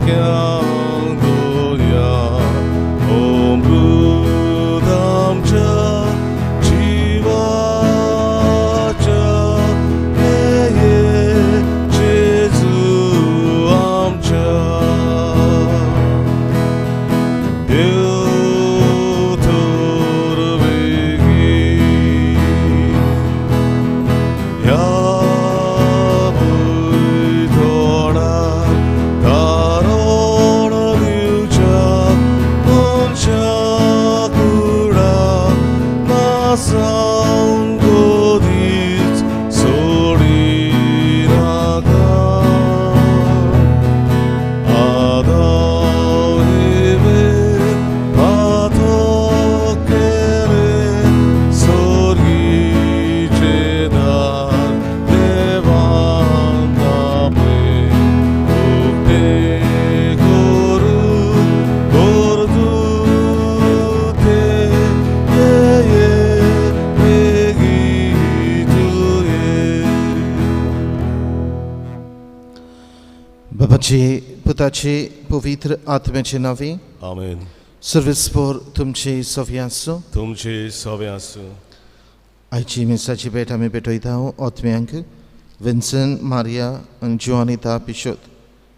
경도야 온 부담자 지워져 내의 제주 암자 बाबाची पुताची पवित्र आत्म्याचे नावे आमेन. सर्वेस्पर तुमचे सव्य आसूं. तुमचे सव्य आसूं. आयची मिसाची भेट आमी भेटयता आत्म्यांक विन्सन मारिया आनी जोआनिता पिशोत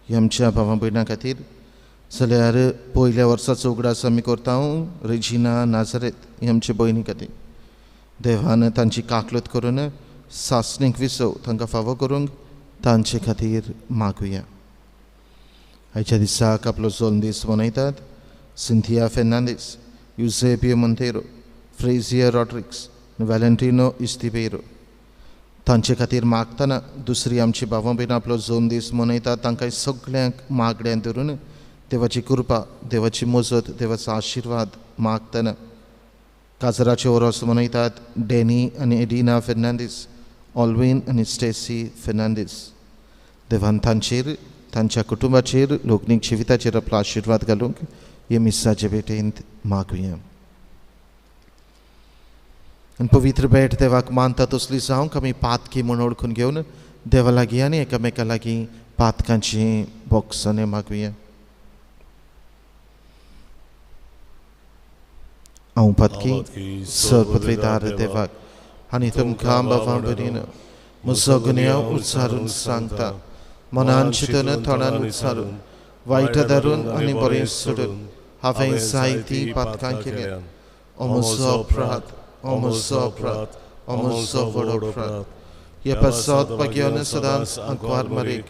ह्या आमच्या भावां भयणां खातीर. जाल्यार पयल्या वर्साचो उगडास आमी करता रेजिना नाझारेत ही आमचे भयणी खातीर. देवान तांची काकलत करून सासणेक विसव तांकां फावो करूंक तांचे खातीर मागुया. आयच्या दिसाक आपलो जल्म दीस मनयतात सिंथिया फेर्नांडीस, युसेबियो मोंतेरो, फ्रेजिया रॉड्रिग्स, व्हॅलेंटिनो इस्तिबेरो. तांचे खातीर मागतना दुसरी आमची भावां भयण आपलो जल्म दीस मनयतात. तांकां सगळ्यांक मागड्यांत धरून देवाची कृपा, देवाची मजत, देवाचो आशिर्वाद मागतना काजराचे ओरोस मनयतात डॅनी आनी एडिना फेर्नांडीस, ऑल्विन आनी स्टेसी फेर्नांडीस. देवान तांचेर, तांच्या कुटुंबाचेर, लोकनीक जिविताचेर आपलो आशिर्वाद घालूंक हे मिसाचे भेटेंत मागुया. आनी पवित्र भेट देवाक मानता तसली जावंक आमी पातकी म्हूण ओळखून घेवन देवा लागीं आनी एकामेका लागीं पातकांची बोक्सांनी मागुया. हांव पातकी सर्पत्वेदार देवाक आनी तुमकां भावां भयणीनो म्हजो गुन्यांव उच्चारून सांगता. मनान चिंतून तोंडान उच्चारून वायट धरून आनी बरें सोडून हांवें जायतीं पातकां केल्यात. हो म्हजो अपराध, हो म्हजो अपराध, हो म्हजो व्हड अपराध. हे पसत घेवन सदांच आंकवार मारीक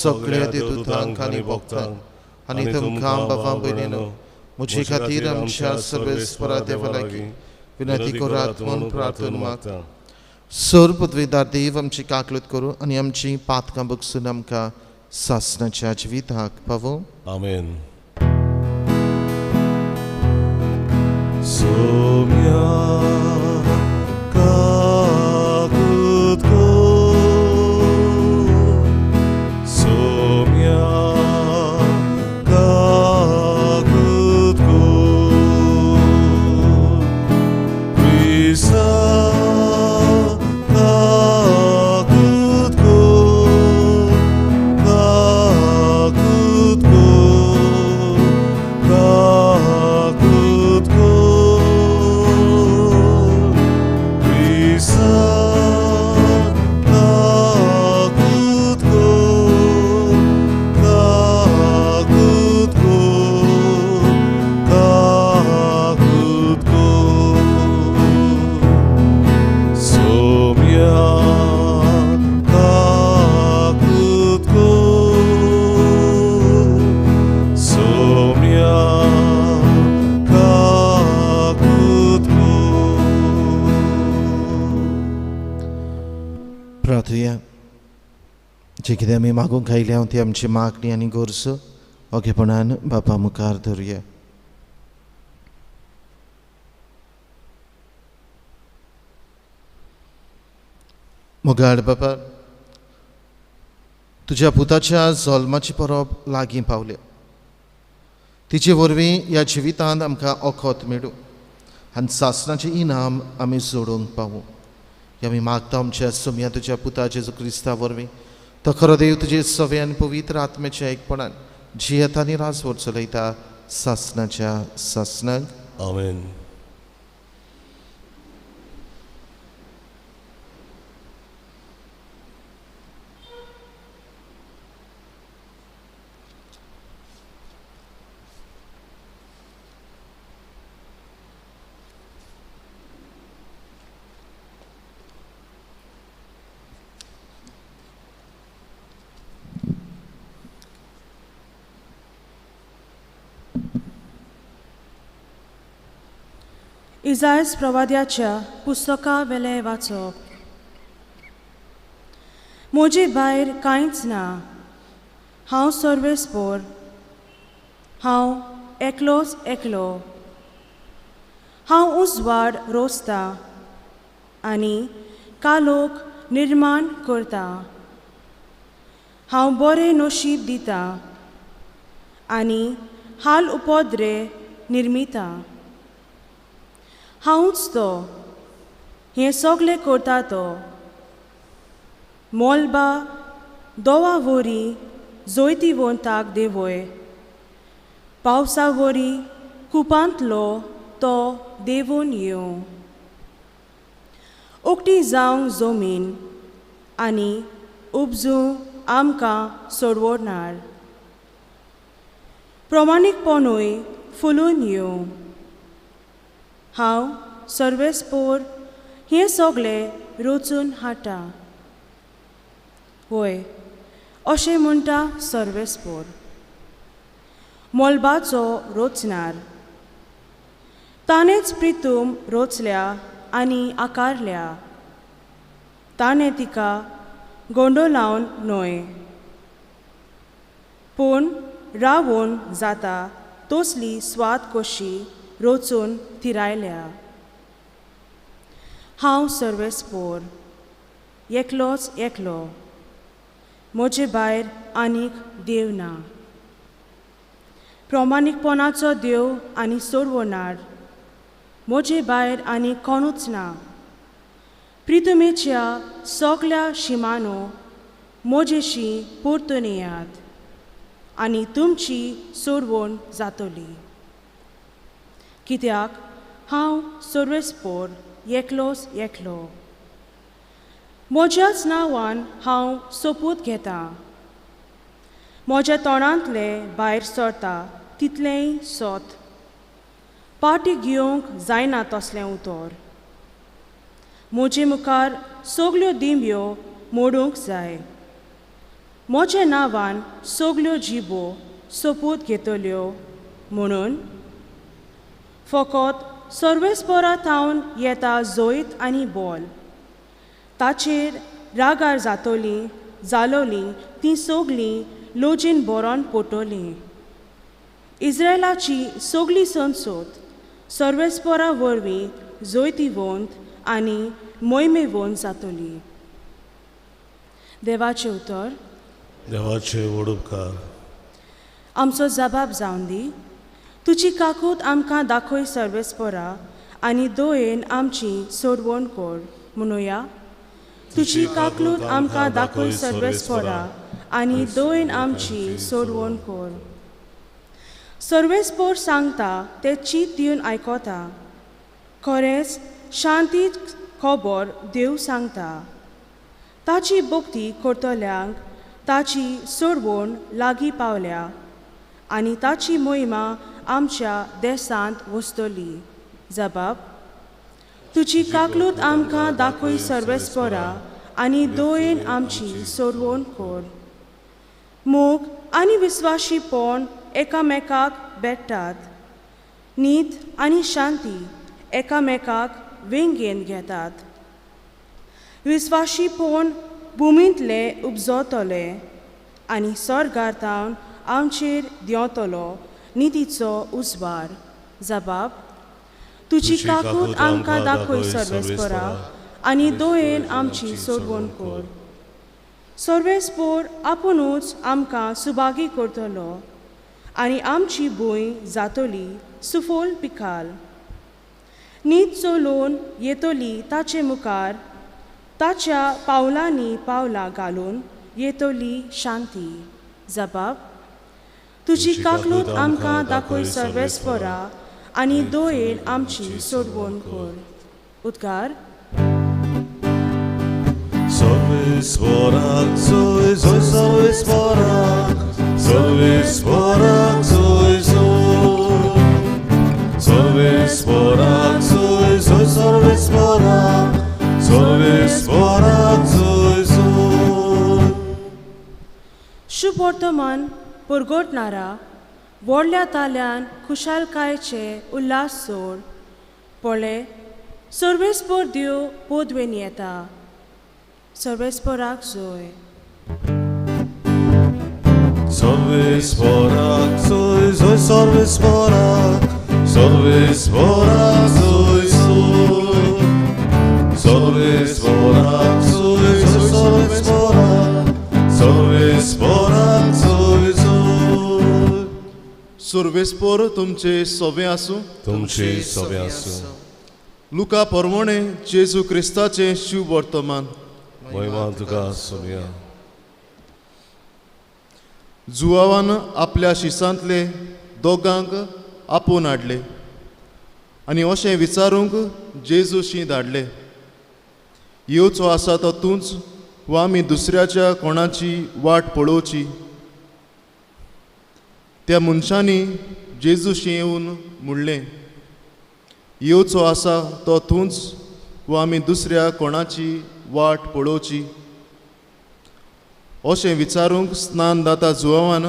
सगळ्या देवदूतांक आनी भक्तांक आनी तुमकां भावां भयणीनो म्हजे खातीर आमच्या सर्वेस्परा देवा लागीं विनंती करात म्हूण प्रार्थना मागता. सर्पत्वेदार देव आमची काकलत करूं आनी आमची पातकां बगसून आमकां सासणाच्या जिविताक पावो. आमेन. सोम्या काकूत को सोम्या काकूत को प्रिसा प्रार्थुया. जे कितें आमी मागूंक आयल्या ती आमची मागणी आनी गरजो ओगेपणान बापा मुखार धरुया. मोगाळ बापा, तुज्या पुताच्या जल्माची परब लागीं पावल्या. तिचे वरवीं ह्या जिवितांत आमकां ओखोत मेळूं आनी सासणाचें इनाम आमी जोडूंक पावूं. आमी मागता आमच्या सोम्या तुज्या पुता जेजू क्रिस्ता वरवीं तो खरो देव तुजे सवे आनी पवित्र आत्म्याच्या एकपणान जियेतानी राजवट चलयता सासणाच्या सासणाक. आमेन. इजायास प्रवाद्याच्या पुस्तका वेले वाचप. म्हजे भायर कांयच ना, हांव सर्वेस्पोर, हांव एकलोच एकलो. हांव उजवाड रोसता आनी कालोक निर्माण करता. हांव बरें नशीब दिता आनी हाल उपद्रे निर्मिता. हांवच तो, हें सगलें करता तो. मोलबा दोवा वरी जोयती वोंताक देवोय, पावसा वरी कुपांतलो तो देवून येवं. उक्ती जावंक जमीन आनी उपजूं आमकां सोडवणार. प्रमाणीकपणूय फुलून येवं. हांव सर्वेस्पोर हें सगलें रोचून हाडटा. वय अशें म्हणटा सर्वेस्पोर, मोलबाचो रोचणार. ताणेंच प्रितूम रोचल्या आनी आकारल्या. ताणें तिका गोंडोलावन न्हय, पूण रावून जाता तसली स्वाद कशी रोचून थिरायल्या. हांव सर्वेस्पोर, एकलोच एकलो. म्हजे भायर आनीक देव ना. प्रमाणीकपणाचो देव आनी सोडवणार म्हजे भायर आनीक कोणूच ना. प्रितुमेच्या सगल्या शिमानो म्हजेशी परतून येयात आनी तुमची सोडवण जातली. कित्याक हांव सर्वेस्पोर, एकलोच एकलो. म्हज्याच नांवान हांव सोपूत घेता. म्हज्या तोंडांतले भायर सरता तितलेंय सोत. पाटी घेवंक जायना तसलें उतर. म्हजे मुखार सगल्यो दिंब्यो मोडूंक जाय. म्हज्या नांवान सगल्यो जिबो सोपूत घेतल्यो म्हणून फकत सर्वेस्पोरांतावन येता जोयत आनी बोल. ताचेर रागार जालोली ती सगलीं लोजीन बोरोन पोटोलीं. इस्रायलाची सगली संसद सर्वेस्पोरा वरवीं जोयतीवंत आनी मोहिमेवंत जातली. देवाचें उतर. देवाचे व्हड उपकार. आमचो जबाब जावन दी. तुजी काकूट आमकां दाखय सर्वेस्पोरा आनी दोयेन आमची सोडवण कर. म्हणुया, तुजी काकूट आमकां दाखय सर्वेस्पोरा आनी दोयेन आमची सोडवण कर. सर्वेस्पोर सांगता ते चीत दिवन आयकोता. खरेंच शांती खबर देव सांगता. ताची भक्ती करतल्यांक ताची सोडवण लागीं पावल्या आनी ताची मोहिमा आमच्या देशांत वचतली. जबाब. तुजी काकूट आमकां दाखय सर्वेस्पोरा आनी दोयेन आमची सोडवण कर. मोग आनी विस्वाशीपण एकामेकाक भेटतात. नीत आनी शांती एकामेकाक वेंगेन घेतात. विस्वाशीपण भुमींतले उपजतले आनी स्वर्गांतावन आमचेर देंवतलो नितीचो उजवाड. जबाब. तुजी काकूट आमकां दाखय सर्वेस्पोरा आनी दोयेन आमची सोडवण कर. सर्वेस्पोर आपुणूच आमकां सुभागी करतलो आनी आमची भूंय जातली सुफोल पिकाल. नीत चलोवन येतली ताचे मुखार, ताच्या पावलांनी पावलां घालून येतली शांती. जबाब. तुजी काकलूत आमकां दाखोय सर्वेस्परा आनी दोयेन आमची सोडवण कर. उद्गार. सर्वेस्पराक सोय सोय सर्वेस्पराक सर्वेस्पराक सोय सोय सर्वेस्पराक सोय सोय सर्वेस्पराक सर्वेस्पराक सोय सोय. शुभ वर्तमान परगोटणारा व्हडल्या ताल्यान खुशालकायेचे उल्हास सोड. पळय, सर्वेस्पर देव पोदवेन येता. सर्वेस्पराक जोय. सर्वेस्पराक सोय सोय सर्वेस्पराक सर्वेस्पराक सोय सोय सर्वेस्पराक सोय सोय सर्वेस्पराक सर्वेस्पराक सोय सोय. सर्वेस्पर तुमचे सोबे आसूं. तुमचे सोबे आसूं. लुका परमोणे जेजू क्रिस्ताचे शुभ वर्तमान. महिमा तुका आसूं. जुआवान आपल्या शिसांतले दोगांक आपोवन हाडले आनी अशें विचारूंक जेजूशी धाडले, येवचो आसा तो तूंच वा आमी दुसऱ्याच्या कोणाची वाट पळोवची. त्या मनशांनी जेजूशी येवन म्हणलें, येवचो आसा तो तूंच वा आमी दुसऱ्या कोणाची वाट पळोवची. अशें विचारूंक स्नानदाता जुआवान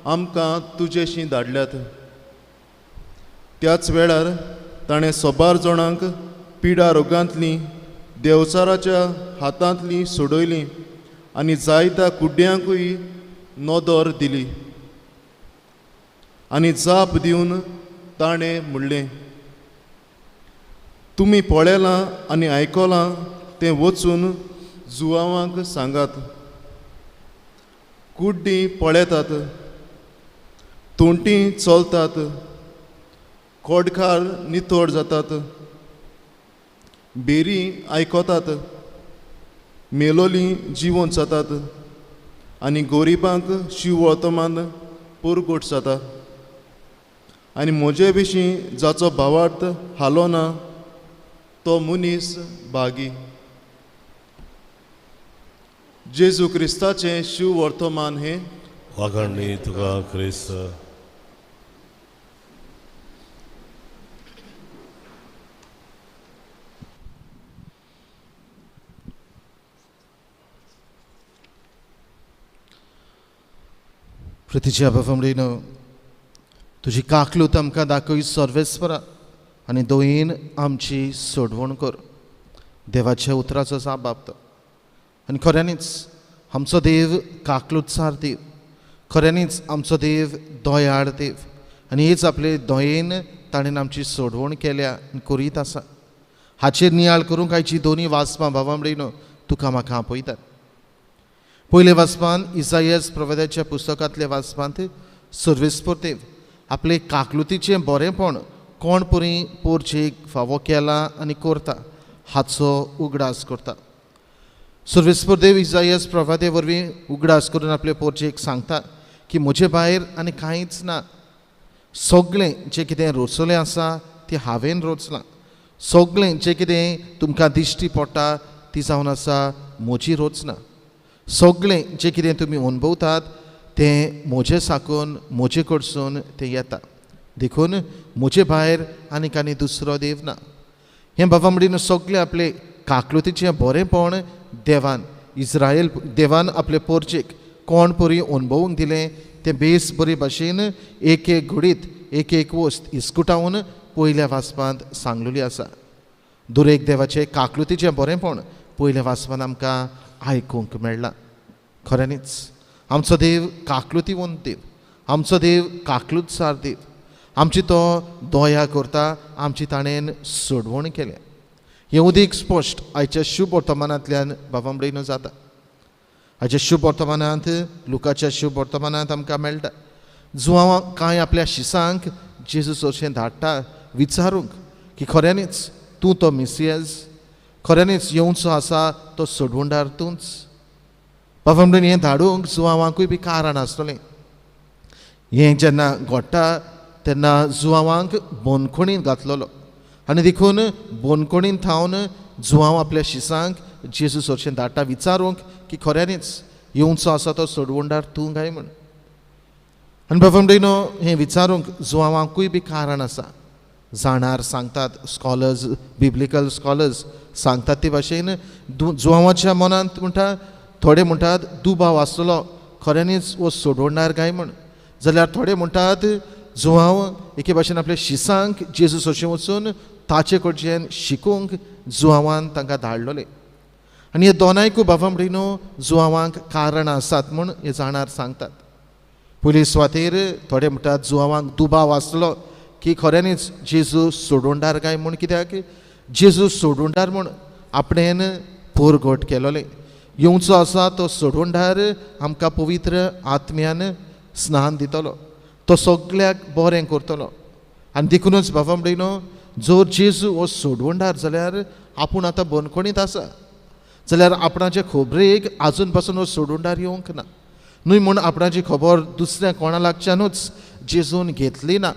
आमकां तुजेशी धाडल्यात. त्याच वेळार ताणें सोबार जाणांक पिडा रोगांतलीं देवचाराच्या हातांतलीं सोडयलीं आनी जायत्या कुड्ड्यांकूय नोदोर दिली. आनी जाप दिवन ताणें म्हणलें, तुमी पळयलां आनी आयकलां तें वचून जुआवांक सांगात. कुड्डीं पळयतात, तोंटीं चलतात, कोडकार नितोड जातात, बेरी आयकतात, मेलोलीं जिवंत जातात आनी गोरिबांक शिव वर्तमान पुरगूट जाता. आनी म्हजे विशीं जाचो भावार्थ हालो ना तो मनीस भागी. जेजू क्रिस्ताचें शिव वर्तमान हें. वागणणी तुका क्रिस्त. प्रितीच्या बाबा तुजी काकलूत आमकां दाखय सर्वेस्परा आनी दोयेन आमची सोडवण कर. देवाच्या उतराचो जाप बाबतो. आनी खऱ्यांनीच आमचो देव काकलूतसार देव, खऱ्यांनीच आमचो देव दोयाळ देव आनी हेच आपले दोयेन ताणें आमची सोडवण केल्या आनी करीत आसा. हाचेर नियाळ करूंक आयची दोनी वाचपां बाबा तुका म्हाका आपयतात. पयले वाचपान इसायास प्रवाद्याच्या पुस्तकांतले वाचपांत सर्वेस्पर देव आपले काकलुतीचें बरेंपण कोण परी पोरचेक फावो केला आनी करता हाचो उगडास करता. सर्वेस्पर देव इसायास प्रवादे वरवीं उगडास करून आपले पोरचेक सांगता की म्हजे भायर आनी कांयच ना. सगळें जें कितें रचलें आसा तें हांवें रचलां. सगळें जें कितें तुमकां दिश्टी पडटा ती जावन आसा म्हजी रचना. सगळें जें कितें तुमी अणभवतात तें म्हजे साकून म्हजे कडसून तें येता. देखून म्हजे भायर आनीक आनी दुसरो देव ना. हें बाबा म्हणून सगळें आपले काकलुतीचें बरेंपण देवान आपले पोरचेक कोण परी अणभवूंक दिलें तें बेस बरे भाशेन एक एक घडीत एक एक वस्त इस्कुटावन पयल्या वाचपांत सांगलेली आसा. दुरेक देवाचें काकलुतीचें बरेंपण पयल्या वाचपांत आमकां आयकूंक मेळ्ळां. खऱ्यांनीच आमचो देव काकलुतीवंत देव, आमचो देव काकलुतसार देव. आमची तो दोया करता, आमची ताणेन सोडवण केल्या. हें उदीक स्पश्ट आयच्या शुभ वर्तमानांतल्यान बाबा म्हणून जाता. आयच्या शुभ वर्तमानांत लुकाच्या शुभ वर्तमानांत आमकां मेळटा जुआं कांय आपल्या शिसांक जेजूस अशें धाडटा विचारूंक की खऱ्यांनीच तूं तो मिसियास, खऱ्यांनीच येवचो आसा तो सोडवणदार तूंच. बाबा म्हणून हें धाडूंक जुआंवांकूय बी कारण आसतलें. हें जेन्ना घडटा तेन्ना जुवांवांक बोनखोणीन घातलेलो आनी देखून बोनखोणीन थावन जुवांव आपल्या शिसांक जेजू सोरशें धाडटा विचारूंक की खऱ्यांनीच येवचो आसा तो सोडवंडार तूं काय म्हण. आनी बाबा हें विचारूंक जुवांवांकूय बी कारण आसा. जाणार सांगतात, स्कॉलर्स, बिब्लिकल स्कॉलर्स सांगतात ते भाशेन जुवांवाच्या मनांत म्हणटा, थोडे म्हणटात दुबाव आसलो खऱ्यांनीच वो सोडवंडार काय म्हण, जाल्यार थोडे म्हणटात जुवांव एके भाशेन आपल्या शिसांक जेजू सोरशें वचून ताचे कडच्यान शिकूंक जुवांवान तांकां धाडलोले. आनी हे दोनायकूय बाबा जुवांवांक कारण आसात म्हूण हे जाणार सांगतात. पयली सुवातेर थोडे म्हणटात जुवांवांक दुबाव आसलो की खऱ्यांनीच जेजू सोडवंडार काय म्हूण, कित्याक जेजू सोडवंडार म्हूण आपणेन पोरगोट केलोले. येवचो आसा तो सोडवंडार आमकां पवित्र आत्म्यान स्नान दितलो, तो सगळ्याक बरें करतलो. आनी देखूनच बाबा जर जेजू हो सोडवंडार जाल्यार आपूण आतां बोनखोणीत आसा, जाल्यार आपणाचे खबरेक आजून पासून हो सोडवंडार येवंक ना न्हय म्हूण आपणाची खबर दुसऱ्या कोणा लागच्यानूच जेजून घेतली ना.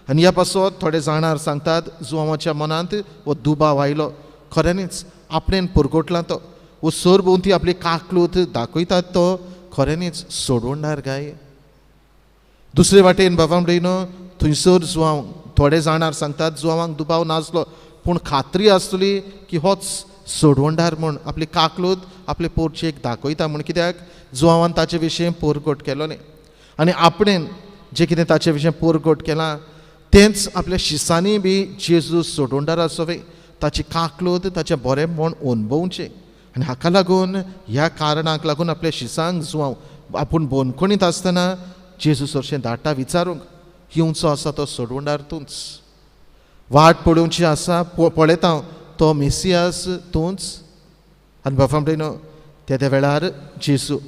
आनी ह्या पासत थोडे जाणार सांगतात जुवांवाच्या मनांत हो दुबाव आयलो, खऱ्यांनीच आपणेन पुरगोटला तो, वो सोर भोंवती आपली काकलूत दाखयतात तो खऱ्यांनीच सोडवंडार काय. दुसरे वाटेन बाबा थंयसर जुवांव थोडे जाणार सांगतात जुवांवांक दुबाव नासलो पूण खात्री आसतली की होच सोडवंडार म्हूण आपली काकलूत आपले पोरचेक दाखयता म्हूण, कित्याक जुवांवान ताचे विशीं पोरगोट केलोलें आनी आपणेन जें कितें ताचे विशीं पोरगोट केलां तेंच आपल्या शिसांनी बी जेजू सोडवंडार आसोवे, ताची काकलूत ताचें बरेंपण अणभवचें. आनी हाका लागून ह्या कारणाक लागून आपल्या शिसांक जुवांव आपूण बोनखोणीत आसतना जेजू सोरशें धाडटा विचारूंक येवचो आसा तो सोडवंडार तूंच, वाट पळोवची आसा पळयता तो मेसियास तूंच. आनी बाबा त्या वेळार जेजू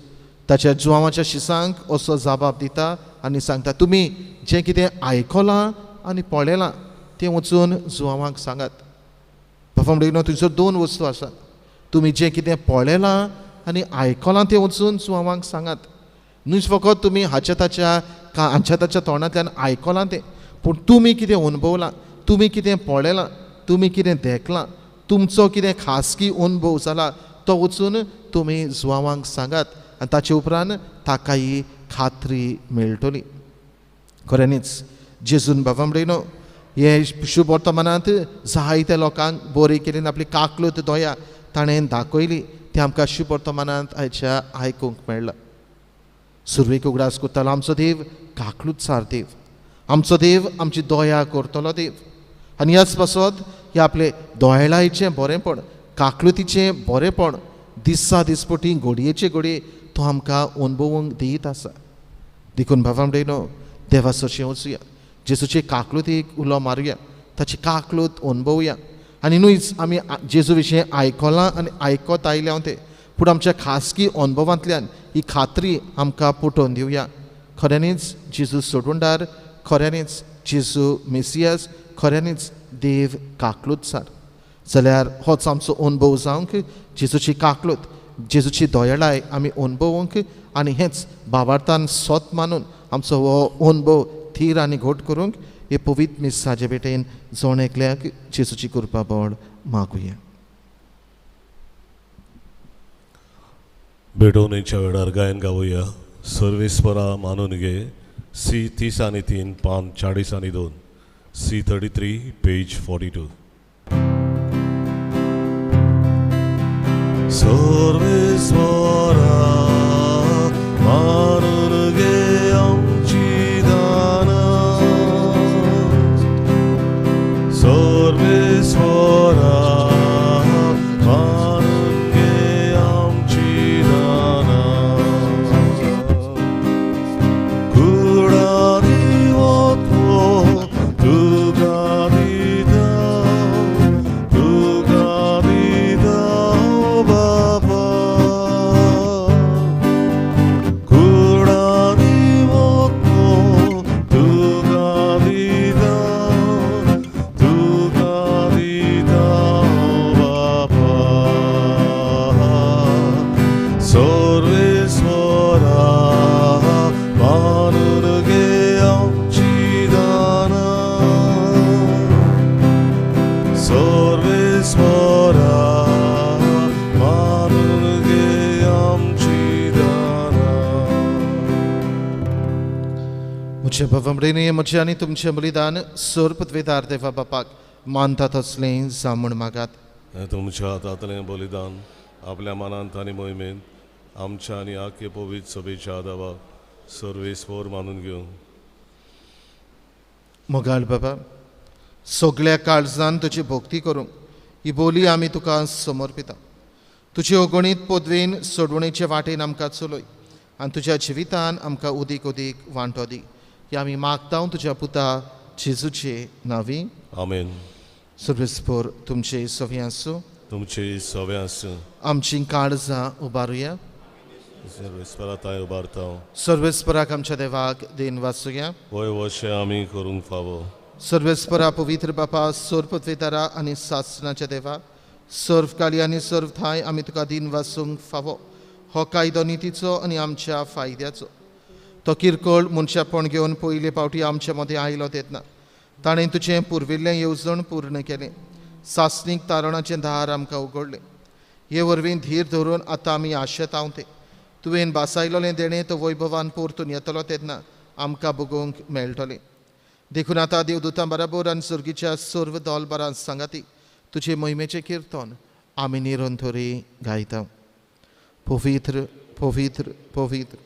ताच्या जुवांवाच्या शिसांक असो जबाब दिता आनी सांगता, तुमी जें कितें आयकलां आनी पळयलां तें वचून जुवांवांक सांगात. बाबा थंयसर दोन वस्तू आसात. तुमी जें कितें पळयलां आनी आयकलां तें वचून जुवांवांक सांगात. न्हय फकत तुमी हाच्या ताच्या तोंडांतल्यान आयकलां तें, पूण तुमी कितें अणभवलां, तुमी कितें पळयलां, तुमी कितें देखलां, तुमचो कितें खासगी अणभव जाला तो वचून तुमी जुवांवांक सांगात आनी ताचे उपरांत ताकाय खात्री मेळटली. खऱ्यांनीच जेजून बाबा हे शुभ वर्तमानांत जायत्या लोकांक बरी केली आपली काकलूत दोया ताणें दाखयली ती आमकां शुभ वर्तमानांत आयच्या आयकूंक मेळ्ळां. सुरवेक उगडास कोत्तालो आमचो देव काकलूतसार देव, आमचो देव आमची दोया करतलो देव. आनी ह्याच पासत हे आपले दोयेळायेचें बरेंपण, काकलुतीचें बरेंपण दिसा दिसपटी घडयेचे घडये तो आमकां अणभवूंक दीत आसा. देखून बाबा देवा सोशें वचुया, जेजूचे काकलुतीक उलो मारुया, ताची काकलूत अणभवुया. आनी न्हूच आमी जेजू विशीं आयकलां आनी आयकत आयले हांव तें, पूण आमच्या खासगी अणभवांतल्यान ही खात्री आमकां पटोवन दिवया. खऱ्यांनीच जेजू सोडवंडार, खऱ्यांनीच जेजू मेसियास, खऱ्यांनीच देव काकलूतसार. जाल्यार होच आमचो अणभव जावंक जेजूची काकलूत, जेजूची दोयेळाय आमी अणभवूंक आनी हेंच भावार्थान सोत मानून आमचो हो अणभव थीर आनी घोट करूंक हे पवित्र मिसाचे भेटेन जोण एकल्याक जेजूची कृपा बोड मागुया. बेडवणेच्या वेळार गायन गावुया. सर्वेस्परा मानून घे C 30 आणि 3 पान 40 आणि 2 C 33 पेज 42. सर्वेस्परा मानून घे आमची दाना, सर्वेस्परा मानून घे आमची दाना. कुडारी वतो तुका दिता बाबा, म्हजे भवमडेने म्हजे आनी तुमचें बलिदान सोर पदवेदार देवा बापाक मानता तसलें जावं म्हूण मागात. हे तुमच्या हातांतलें बलिदान आपल्या मनांत आनी मोहिमेंत आमच्या आनी आख्खे पवित्र सभेच्या आदाराक सर्वेस्वर मानून घेवं. मोगाळ बाबा, सगळ्या काळजान तुजी भोक्ती करूंक ही बोली आमी तुका समर्पिता. तुजे अगणीत पदवेन सोडवणेचे वाटेन आमकां चलय आनी तुज्या जिवितान आमकां उदीक उदीक वांटो दी. ही आमी मागता तुज्या पुता जेजूचे नांवी. आमेन. सर्वेस्पर तुमचे सवी आसूं. तुमचे सव्यास आमची काळजां उबारुया. सर्वेस्पराताय उबारता. सर्वेस्पराक आमच्या देवाक देन वाचुया. वय वशें आमी करूंक फावो. सर्वेस्परा पवित्र बापा सोर पदवेदारा आनी सासणाच्या देवा, सर्व काळी आनी सर्व थाय आमी तुका दिन वाचूंक फावो. हो कायदो नितीचो आनी आमच्या फायद्याचो. तो किरकोळ मनशापण घेवन पयले फावटी आमच्या मदें आयलो तेन्ना ताणें तुजें पुर्विल्लें येवजण पूर्ण केलें. सासणीक तारणाचें दार आमकां उगडलें. हे वरवीं धीर धरून आतां आमी आशेत हांव तें तुवें बासायलोलें देणें तो वैभवान परतून येतलो तेन्ना आमकां भोगूंक मेळटलें. देखून आतां देवदूतां बराबर आनी सर्गीच्या सर्व दोलबारां सांगाती तुजे मोहिमेचें किर्तन आमी निरंतरी गायता. पवित्र पवित्र पवित्र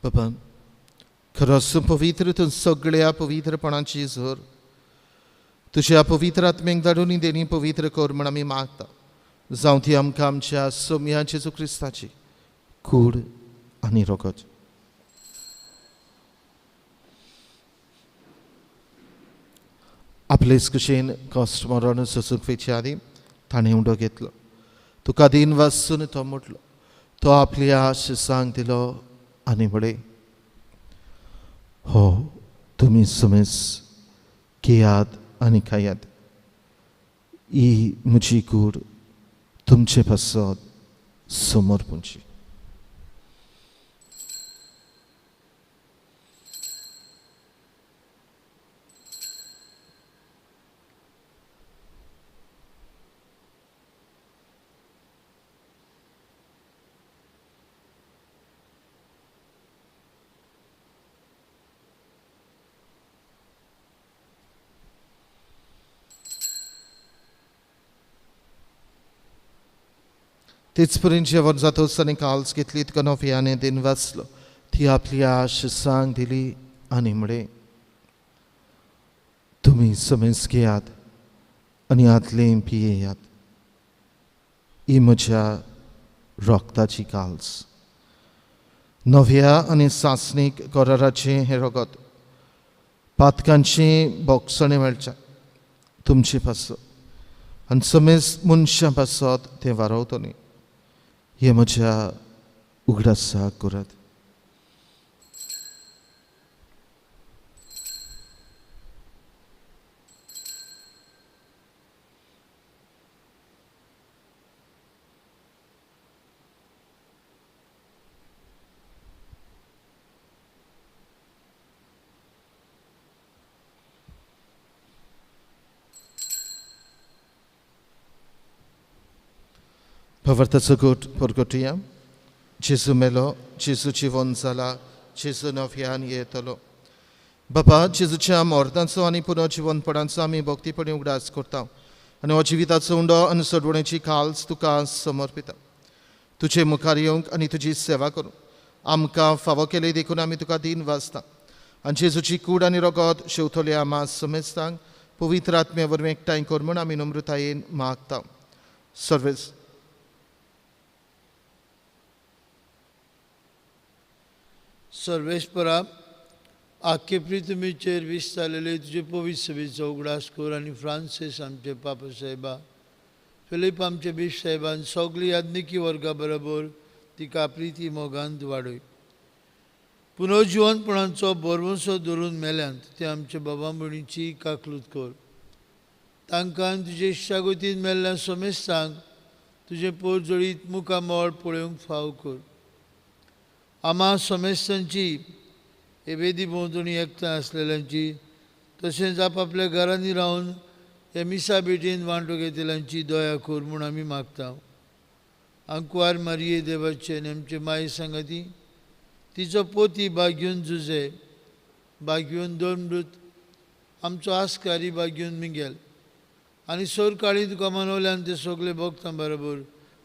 बाबा, खरोच पवित्र तूं सगळ्या पवित्रपणाची झर तुज्या पवित्र आत्मेक धाडून देणी पवित्र कर म्हण आमी मागता. जावं ती आमकां आमच्या सोम्या जेजू क्रिस्ताची कूड आनी रगत. आपलेच कुशेन कश्ट मरण सोसूंक वेचे आदी ताणें उंडो घेतलो. तुका दिन वाचून तो म्हटलो. तो आपल्या शिसांक दिलो आनी म्हळें, हो तुमी समेस घेयात आनी खायात. ही म्हजी कूड तुमचे पासत समर्पणची. तेच पर्यंत जेवण जातोच ताणें काल्स घेतली तुका नव्याने दिन वाचलो. ती आपल्या शिसांक दिली आनी म्हळें, तुमी समेस घेयात आनी आदलें पियेयात. ही म्हज्या रोगताची काल्स. नव्या आनी सासणीक कराराचें हें रगत पातकांचें बोगसणें मेळच्या तुमचे पासत आनी समेस मनशां पासत तें वारवतलें. हे म्हज्या उगडासा करात. Powartaco gut porgotia, Jezu melo, Jezu ciwon zala, Jezu nowian jetolo. Baba, Jezuच्या मोर्दांचो आनी पुनो जिवनपणांचो आमी भक्तीपणी उगडास करता आनी हो जिविताचो उंडो आनी सोडवणेची काल्स तुका समर्पिता. तुजे मुखार येवंक आनी तुजी सेवा करूंक आमकां फावो केले देखून आमी तुका दिन वाचता आनी जेजूची कूड आनी रगत शेवतले आमा समेस्तांक पवित्र आत्मे वरवीं एकठांय कर म्हूण आमी नम्रतायेन मागता. सर्वेस्परा आख्खे प्रितमेचेर वीस जालेले तुजे पवित्र सभेचो उगडास कर आनी फ्रांसीस आमचे पापा साहेबा, फिलीप आमचे बिश साहेबान सगळी याज्ञिकी वर्गा बरोबर तिका प्रिती मोगांत वाडय. पुनर्जिवनपणांचो बोरवंसो धरून मेल्यांत ते आमचे बाबा भयणीची काकलूत कर. तांकां तुजे शागोतीन मेल्ल्या समेस्तांक तुजे पोरजोळीत मुखामोळ पळोवंक फाव कर. आमा समेस्तांची हे वेदी भोंवतणी एकठांय आसलेल्यांची तशेंच आपापल्या घरांनी रावन हे मिसा बेटीन वांटो घेतलेल्यांची दया कर म्हूण आमी मागता. अंकुवार मारये देवाचे आनी आमचे माये सांगाती तिचो पोती बाग्यून जुजे बाग्यून दोनमृत आमचो आस्कारी बाग्यून मिगेल आनी सोर काळी तुका मनवल्यान ते सगळे भक्तां बरोबर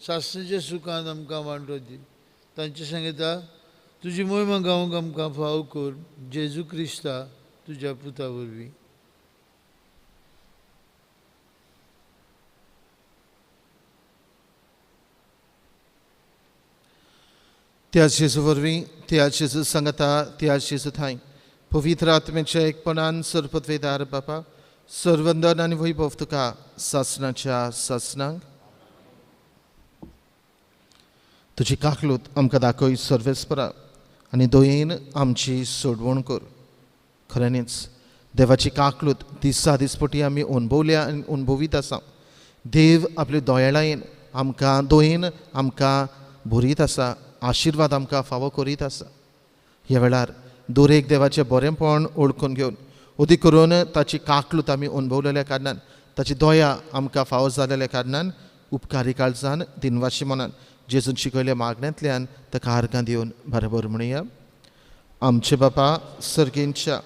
सासणेच्या सुखांत आमकां वांटो दी. तांचे सांगता तुजी मोहिमा गावूंक आमकां फाव कर जेजू क्रिस्ता तुज्या पुता वरवीं. त्याच जेजू वरवीं त्याच जेजू सांगता त्याच जेजू थंय पवित्र आत्म्याच्या एकपणान सर्पत्वेदार बापा सर्वंदन आनी वैभव तुका सासणाच्या सासणांक. तुजी काकलूत आमकां दाखय सर्वेस्परा आनी दोयेन आमची सोडवण कर. खऱ्यांनीच देवाची काकलूत दिसा दिसपटी आमी अणभवल्या आनी अणभवीत आसा. देव आपले दोयाळायेन आमकां दोयेन आमकां भरीत आसा, आशिर्वाद आमकां फावो करीत आसा. ह्या वेळार दोरेक देवाचें बरेंपण ओळखून घेवन उदी करून ताची काकलूत आमी अणभवलेल्या कारणान ताची दोया आमकां फावो जालेल्या कारणान उपकारी काळजान दिनवाशी मनान जेजून शिकयल्या मागण्यांतल्यान ताका आर्गां दिवन बरोबर म्हणुया. आमचे बापा सर्गेंच्या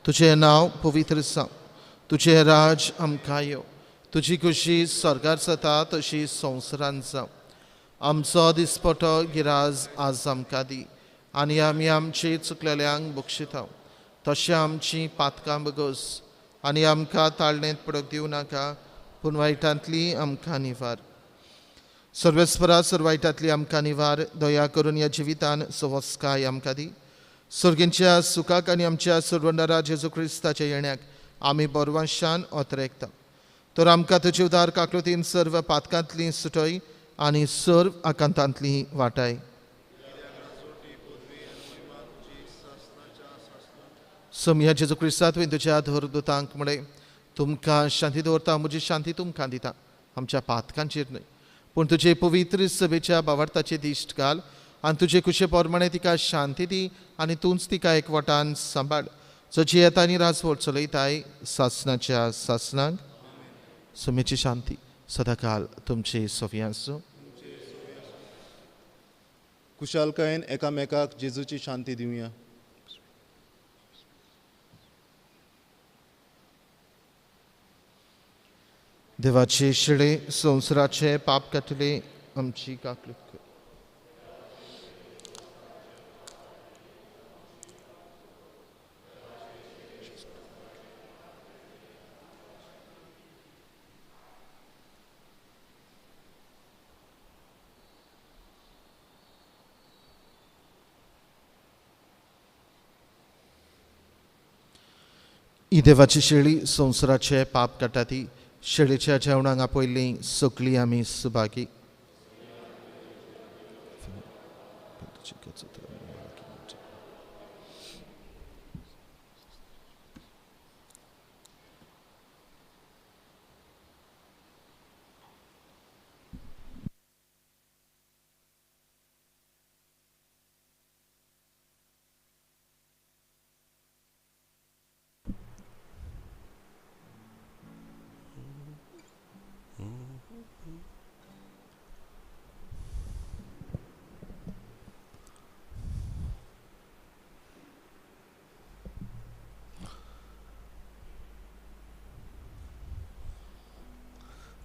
तुजें नांव पवित्र जावं, तुजें राज आमकां येवं, तुजी खुशी स्वर्गार जाता तशी संवसारांत जावं. आमचो दिसपटो गिराज आज आमकां दी आनी आमी आमचे चुकलेल्यांक बक्षिता तशें आमची पातकां बगोस आनी आमकां ताळणेंत पडूंक दिवं नाका पूण वायटांतली आमकां निवार. सर्वेस्परा सर्वायटांतली आमकां निवार. दया करून ह्या जिवितान सवस्काय आमकां दी. सर्गेंच्या सुखाक आनी आमच्या सर्वंडरा जेजू क्रिस्ताच्या येण्याक आमी बोरवांशान ओतरेकता. तर आमकां तुजे उदार काकलुतीन सर्व पातकांतली सुटय आनी सर्व आकांतांतली वाटाय. सोम्या जेजू क्रिस्ता तुवें तुज्या धर्मदुतांक म्हळें तुमकां शांती दवरता, म्हजी शांती तुमकां दिता. आमच्या पातकांचेर न्हय पूण तुजे पवित्र सभेच्या भावार्थाचेर दिश्ट घाल आनी तुजे कुशे पोरमाणे तिका शांती दी आनी तूंच तिका एकवटान सांबाळ. जची येता आनी राजवट चलयताय सासणाच्या सासणांक. सोमेची शांती सदाकाल तुमचे सोफी आसूं. कुशालकायेन एकामेकाक जेजूची शांती दिवया. देवाचे शिळे संवसाराचे पाप कातले आमची काकलूत कर. ही देवाची शेळी संवसाराचे पाप काडटा ती शेळीच्या जेवणाक आपयल्ली सगळीं आमी सुभागी.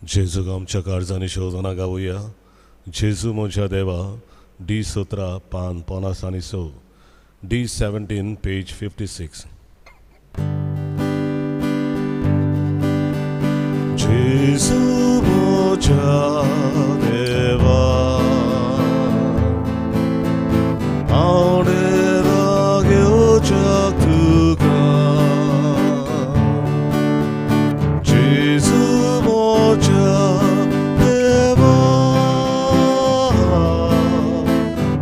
जेजूक आमच्या काळजांनी शोधना गावुया. जेजू म्हज्या देवा. D17 पान 56 D17 पेज 56. जेजू म्हज्या देवा हांव नेराग येवच्या तुका. जेजू म्हज्या देवा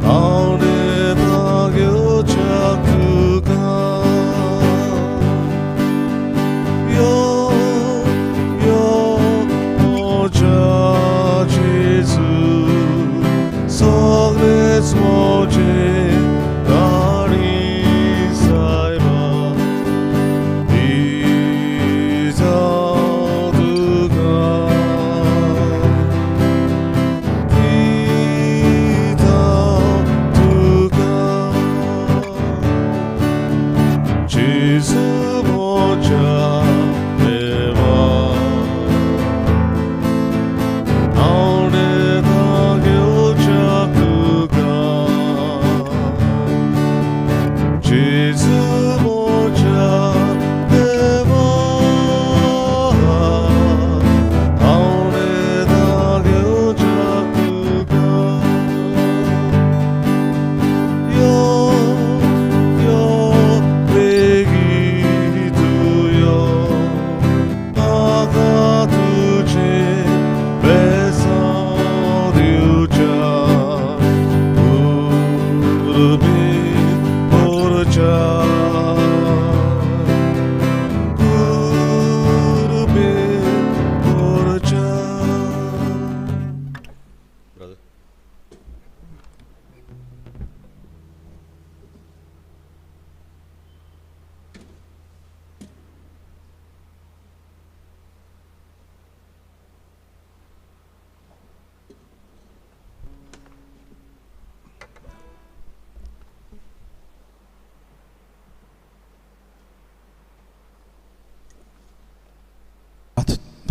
हांव नेराग येवच्या तुका. यो यो म्हज्या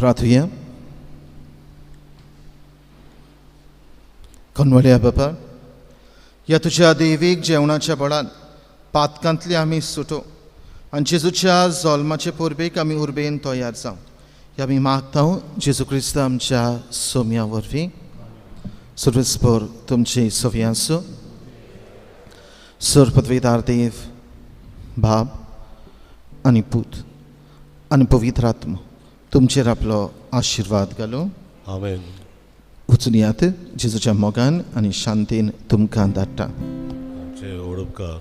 प्रार्थूया. कन्वल्या बाबा, ह्या तुज्या दैवीक जेवणाच्या बळान पातकांतली आमी सुटो आनी जेजूच्या जल्माचे पोरबेक आमी उर्बेन तयार जावं ह्या आमी मागतां जेजू क्रिस्त आमच्या सोम्या वरवीं. सर्वेस्पर तुमची सोवी आसूं. सर पदवीदार देव, बाब आनी पूत आनी पवित्र आत्मा तुमचेर आपलो आशिर्वाद घालूं. आमेन. वचून यात जेजूच्या मोगान आनी शांतीन तुमकां धाडटा. आमचे ओडपकार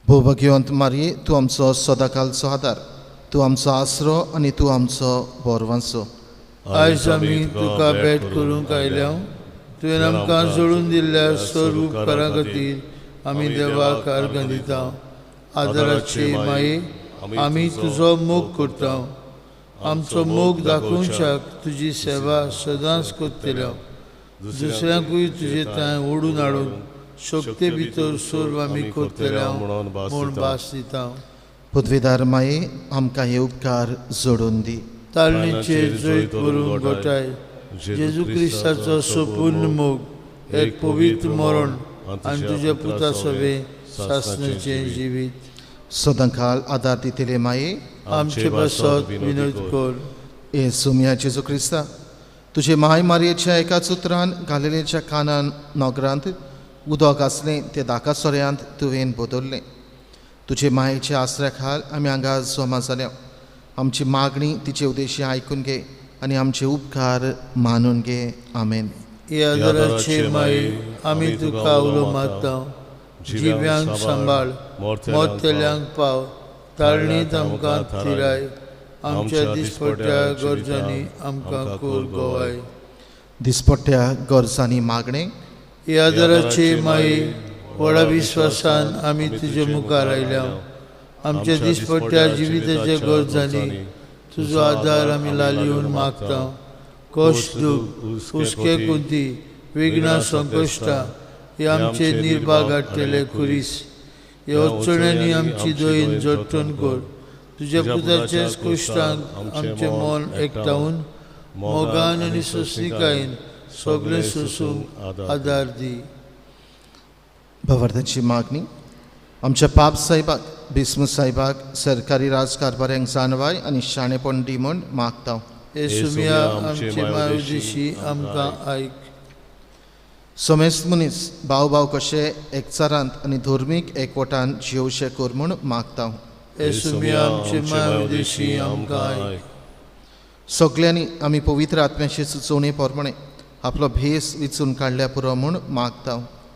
भोवभाग्यवंत मारये, तूं आमचो सदांकालचो आदार, तूं आमचो आसरो आनी तूं आमचो बोरवांचो. आयज आमी तुका भेट करूंक आयल्या. तुवें आमकां जोडून दिल्ल्या सर उपकारा खातीर आमी देवाक आर्गां दिता. आदाराचे माये, आमी तुजो मोग करता. आमचो मोग दाखोवच्याक तुजी सेवा सदांच करतल्या. दुसऱ्यांकूय तुजे थंय ओडून हाडून शक्ती भितर सर्व आमी करतल्या म्हूण भास दिता. पदवीदार माये, आमकां हे उपकार जोडून दी. तालणीचेर जैत व्हरून घोटाय जेजू क्रिस्ताचो संपूर्ण मोग, एक पवित्र मरण आनी तुज्या पुता सवे सासणाचें जिवीत. सदांकाल आदार दितले माये, आमचे बसत विनोद कर. ए सोम्या जेजू क्रिस्ता, तुजे माय मारयेच्या एकाच उतरान गालिलेच्या कानान नगरांत उदक आसलें तें दाकासोऱ्यांत तुवें बदल्लें. तुजे मायेचे आसऱ्या खाल आमी हांगा जमा जाल्या. आमची मागणी तिचे उद्देशी आयकून घे आनी आमचे उपकार मानून घे. आमेन. हे आदाराचे माये, आमी तुका उलो मागता. जिव्यांक सांबाळ, मोरतेल्यांक पाव, ताळणीत आमकां थिराय. आमच्या दिसपट्ट्या गरजांनी आमकां कोर गोवाय. दिसपट्ट्या गरजांनी मागणे. हे आदाराचे माये, व्हडा विस्वासान आमी तुजे मुखार आयल्या. आमच्या दिसपट्ट्या जिविताच्या गरजांनी तुजो आदार आमी लालयेवन मागता. कश्ट, दूख, हुस्के कुंती, विघ्नां, संकश्टां हे आमचे निर्भाग हाडटले खुरीस. हे अडचण्यांनी आमची दयेन जट्टून कर. तुज्या पुताच्याच कश्टांक आमचें मन एकठांवन मोगान आनी सस्तिकायेन सगळें सोसूंक आदार दी. भवर्धाची मागणी. आमच्या पाप साहेबाक, बिस्मूथ साहेबाक सरकारी राजकारभाऱ्यांक जाणवाय आनी शाणेपण दी म्हूण मागता. हे सुम्या आमचे मायेविशी आमकां आयक. समेस्त मनीस भाव भाव कशे एकचारांत आनी धर्मीक एकवटान जिवशे कर म्हूण मागता. हे सुम्या आमचे मायेविशी आमकां आयक. सगल्यांनी आमी पवित्र आत्म्याची सुचोवणी प्रमाणे आपलो भेस विचून काडल्या पुरो म्हूण मागता.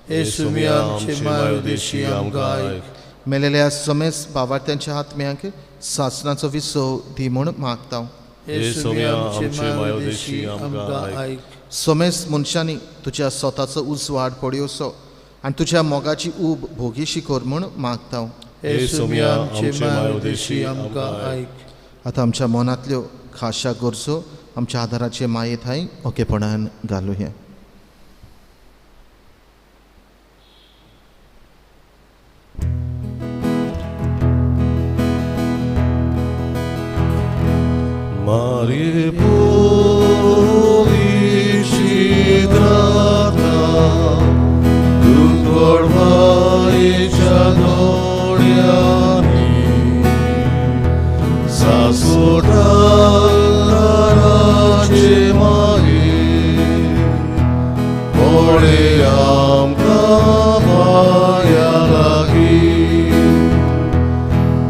हे सुम्या आमचे मायेविशी आमकां आयक. मेलेल्या समेस्त भावार्थ्यांच्या आत्म्यांक सासणाचो विसो दी म्हूण मागता. हे सुम्या आमचे मायेविशी आमकां आयक. समेस्त मनशांनी तुज्या स्वताचो उजवाड पडयोसो आनी तुज्या मोगाची ऊब भोगीशी कर म्हूण मागता. हे सुम्या आमचे मायेविशी आमकां आयक. आतां आमच्या मनांतल्यो खाशा गरजो आमच्या आदाराचे माये थंय ओकेपणान घालुया. Marie Poli Sidrata Dukorvaicea Doriani Sasudarace Mai Oream Kavaya Lagi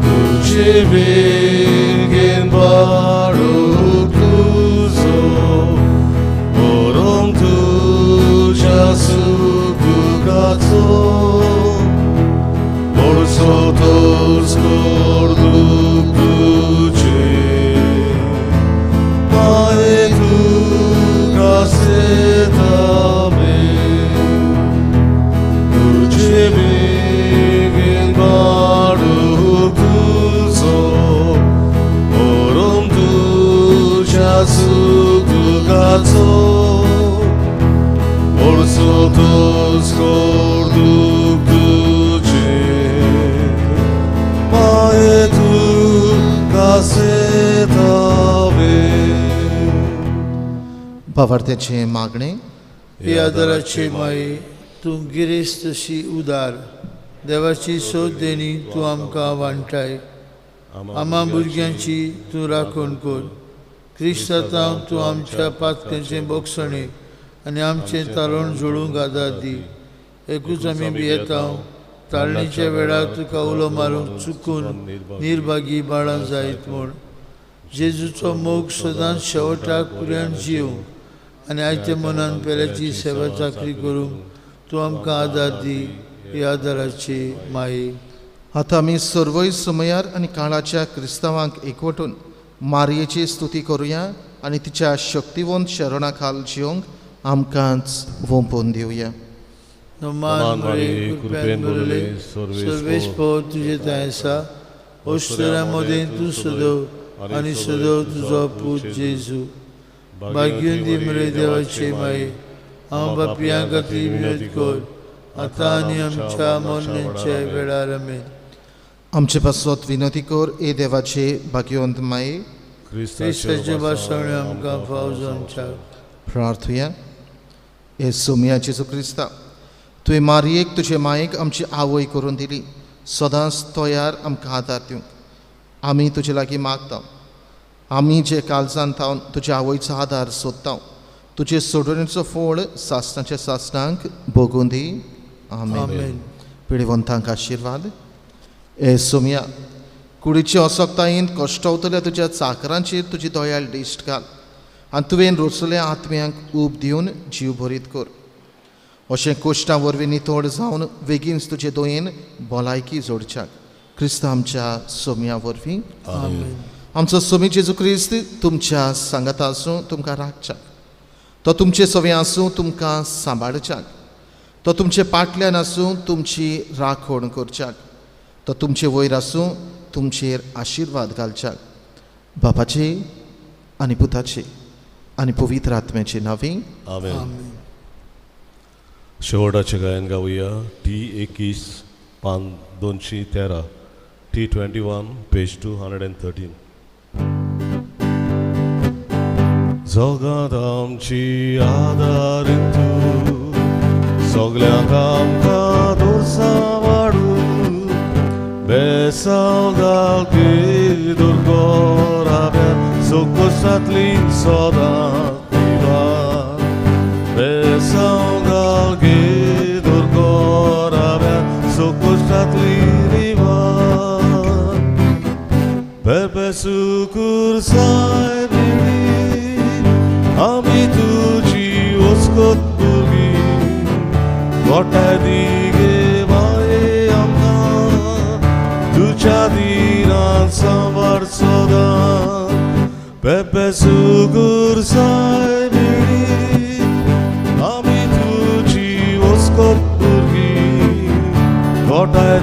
Tuce Vingen Baruch Tuzo Orom Tuja Sukugatso Orso Tos Korduk Tuce Mae Tu Gasetame Tuce Vingen Baruch Tuzo Orom Tuja Sukugatso Orso Tos Korduk Tuce Mae Tu Gasetame भावार्थ्याचे मागणे हे आदाराचे माये तूं गिरेस्त तशी उदार देवाची सोद देणी तूं आमकां वांटाय आम्हा भुरग्यांची तूं राखण कर क्रिस्तांव तूं आमच्या पातकेचें बोगसणें आनी आमचें तारण जोडूंक आदार दी एकूच आमी भियेतांव ताळणीच्या वेळार तुका उलो मारूंक चुकून निर्भागी बाळां जायत म्हूण जेजूचो मोग सदांच शेवटाक पर्यंत जिवंक आनी आयच्या मनान पेल्याची सेवा चाकरी करूंक तूं आमकां आदार दी हे आदाराची माये आता आमी सर्वय समयार आनी काळाच्या क्रिस्तांवांक एकवटून मारयेची स्तुती करुया आनी तिच्या शक्तिवंत शरणा खाल जिवंक आमकांच वोंपोवन दिवया. नमान मरे कृपेन भरले सर्वेश पद तुजे थंय आसा ओश्तरा मदें तूं सदव आनी सदव तुजो पूत जेजू भाग्युंदी मरे देवाचे माये हांव बापयां खातीर विनोद कर आतां आनी आमच्या मरणाच्या वेळार आमेन. आमचे पासत विनंती कर ए देवाचे भाग्यवंत माये क्रिस्ताचे भाशण आमकां फाव जावच्या प्रार्थुया. हे सोम्या जेजू क्रिस्ता तुवें मारयेक तुजे मायेक आमची आवय करून दिली सदांच तयार आमकां आदार दिवंक आमी तुजे लागीं मागता. आमी जे काळजांत थावन तुज्या आवयचो आदार सोदता तुजे सोडवणेचो फळ सासणाच्या सासणांक भोगून दी. आमेन. आमेन. पिढीवंतांक आशिर्वाद. हे सोम्या कुडीच्या असोक्तायेंत कश्टावतल्या तुज्या चाकरांचेर तुजी दयाळ दिश्ट घाल आनी तुवें रोचल्या आत्म्यांक ऊब दिवन जीव भरीत कर. अशें कोश्टां वरवीं नितळ जावन बेगीन तुजे दोयेन भलायकी जोडच्याक क्रिस्त आमच्या सोम्या वरवीं. आमेन. आमचो सोमी जेजू क्रिस्त तुमच्या सांगात आसूं तुमकां राखच्याक तो तुमचे सवे आसूं तुमकां सांबाळच्याक तो तुमचे पाटल्यान आसूं तुमची राखण करच्याक तो तुमचे वयर आसूं तुमचेर आशिर्वाद घालच्याक बापाचे आनी पुताचे आनी पवित्र आत्म्याचे नांवे. आमेन. आमेन. शेवटाचे गायन गावया T21 पान 213 T21 पेज 213. जगात आमची आदारीत तूं सगल्यांक आमकां दोर्सावाडू बेसांव घालपी दुर्गोराव्या सोकोशांतली सदांच दिवार बेसांव घालपी दुर्गोराव्या सोकोशांतली दिवार बेबेसुकूर साय आमी तुजी वस्कोत भुरगीं गोठाय दिगे माये आमकां तुज्या दिनांत सांबाळ सदां बेबेसुकूर साय आमी तुजी वस्कोत भुरगीं गोठाय